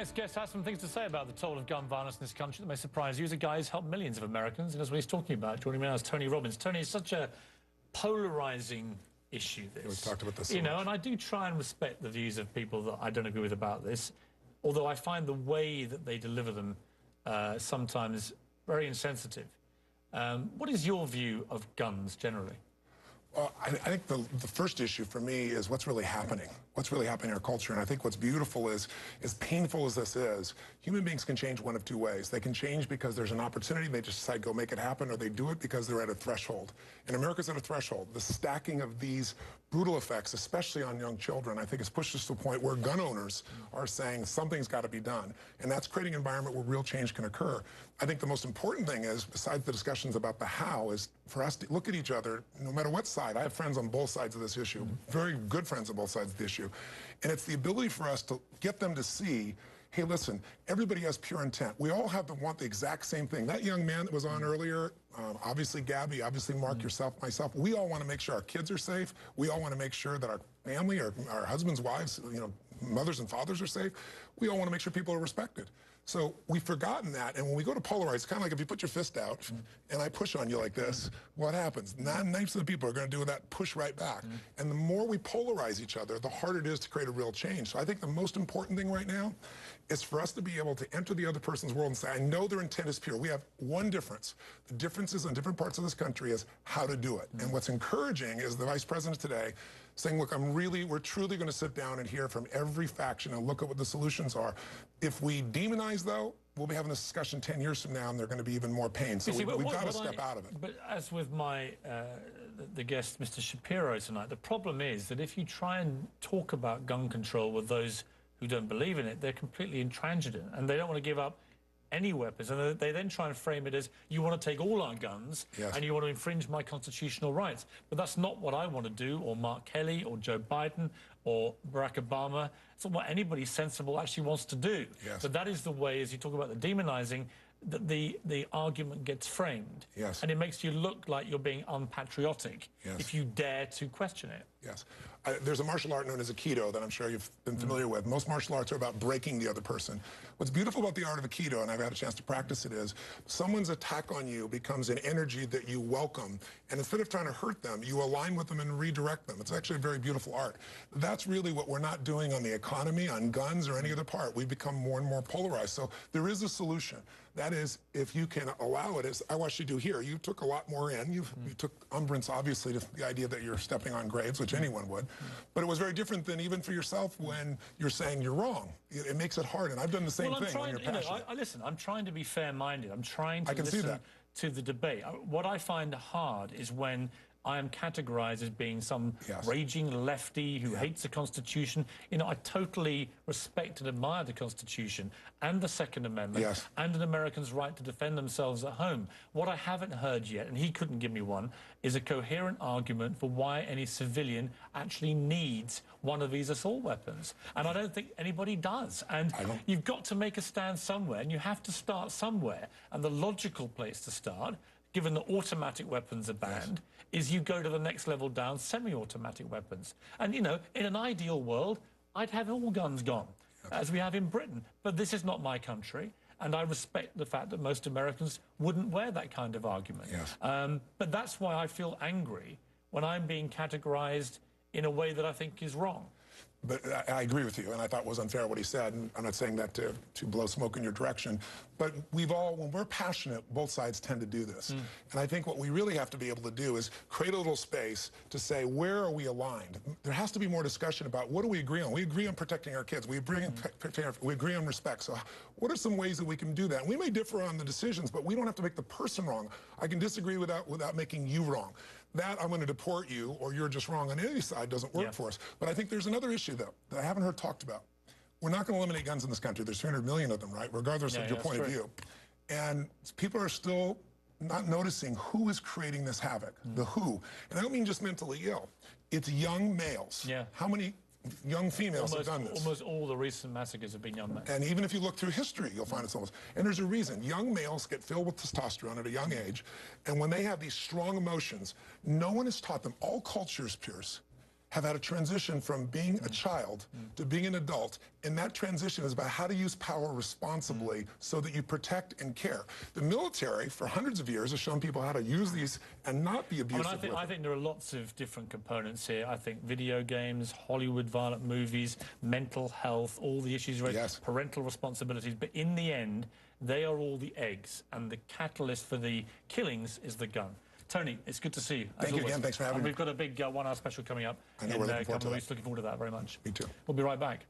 next guest has some things to say about the toll of gun violence in this country that may surprise you. He's a guy who's helped millions of Americans, and that's what he's talking about. Joining me now is Tony Robbins. Tony, it's such a polarising issue, this. We've talked about this so much. And I do try and respect the views of people that I don't agree with about this, although I find the way that they deliver them sometimes very insensitive. What is your view of guns generally? Well, I think the first issue for me is what's really happening. What's really happening in our culture. And I think what's beautiful is, as painful as this is, human beings can change one of two ways. They can change because there's an opportunity, they just decide go make it happen, or they do it because they're at a threshold. And America's at a threshold. The stacking of these brutal effects, especially on young children, I think has pushed us to a point where gun owners are saying something's got to be done. And that's creating an environment where real change can occur. I think the most important thing is, besides the discussions about the how, is for us to look at each other, no matter what side. I have friends on both sides of this issue, very good friends on both sides of the issue. And it's the ability for us to get them to see, hey, listen, everybody has pure intent. We all want the exact same thing. That young man that was on earlier, obviously Gabby, obviously Mark, yourself, myself, we all want to make sure our kids are safe. We all want to make sure that our family, our husbands, wives, mothers and fathers are safe. We all want to make sure people are respected. So we've forgotten that, and when we go to polarize, it's kind of like if you put your fist out and I push on you like this, what happens? 9/9 of the people are going to do that, push right back. And the more we polarize each other, the harder it is to create a real change. So I think the most important thing right now is for us to be able to enter the other person's world and say, I know their intent is pure. We have one difference. The differences in different parts of this country is how to do it. And what's encouraging is the vice president today saying, look, we're truly going to sit down and hear from every faction and look at what the solutions are. If we demonize, though, we'll be having this discussion 10 years from now, and there's going to be even more pain. So we've got to step out of it. But as with the guest, Mr. Shapiro, tonight, the problem is that if you try and talk about gun control with those who don't believe in it, they're completely intransigent, and they don't want to give up any weapons, and they then try and frame it as, you want to take all our guns, and you want to infringe my constitutional rights. But that's not what I want to do, or Mark Kelly, or Joe Biden, or Barack Obama. It's not what anybody sensible actually wants to do. But that is the way, as you talk about the demonizing, that the argument gets framed. And it makes you look like you're being unpatriotic if you dare to question it. There's a martial art known as Aikido that I'm sure you've been familiar with. Most martial arts are about breaking the other person. What's beautiful about the art of Aikido, and I've had a chance to practice it, is someone's attack on you becomes an energy that you welcome. And instead of trying to hurt them, you align with them and redirect them. It's actually a very beautiful art. That's really what we're not doing on the economy, on guns, or any other part. We've become more and more polarized. So there is a solution. That is, if you can allow it, as I watched you do here, you took a lot more in. You took umbrance, obviously, to the idea that you're stepping on graves, which anyone would. But it was very different than even for yourself when you're saying you're wrong. It makes it hard, and I've done the same thing when you're passionate. Listen, I'm trying to be fair-minded. I'm trying to listen to the debate. What I find hard is when I am categorized as being some raging lefty who hates the Constitution. I totally respect and admire the Constitution and the Second Amendment and an American's right to defend themselves at home. What I haven't heard yet, and he couldn't give me one, is a coherent argument for why any civilian actually needs one of these assault weapons. And I don't think anybody does. And you've got to make a stand somewhere, and you have to start somewhere. And the logical place to start, given that automatic weapons are banned, is you go to the next level down, semi-automatic weapons. And, in an ideal world, I'd have all guns gone, as we have in Britain. But this is not my country, and I respect the fact that most Americans wouldn't wear that kind of argument. But that's why I feel angry when I'm being categorized in a way that I think is wrong. But I agree with you, and I thought it was unfair what he said, and I'm not saying that to blow smoke in your direction. But when we're passionate, both sides tend to do this. And I think what we really have to be able to do is create a little space to say, where are we aligned? There has to be more discussion about what do we agree on? We agree on protecting our kids. We agree on respect. So what are some ways that we can do that? And we may differ on the decisions, but we don't have to make the person wrong. I can disagree without making you wrong. That I'm going to deport you, or you're just wrong on any side, doesn't work for us. But I think there's another issue, though, that I haven't heard talked about. We're not going to eliminate guns in this country. There's 300 million of them, right? Regardless of your point of view. And people are still not noticing who is creating this havoc, the who. And I don't mean just mentally ill. It's young males. How many young females have done this? Almost all the recent massacres have been young men. And even if you look through history, you'll find it's almost. And there's a reason. Young males get filled with testosterone at a young age. And when they have these strong emotions, no one has taught them. All cultures, Piers, have had a transition from being a child to being an adult, and that transition is about how to use power responsibly so that you protect and care. The military, for hundreds of years, has shown people how to use these and not be abusive. I think there are lots of different components here. I think video games, Hollywood violent movies, mental health, all the issues raised, parental responsibilities, but in the end, they are all the eggs, and the catalyst for the killings is the gun. Tony, it's good to see you. Thank you again. Thanks for having me. We've got a big 1 hour special coming up in a couple of weeks. Looking forward to that very much. Me too. We'll be right back.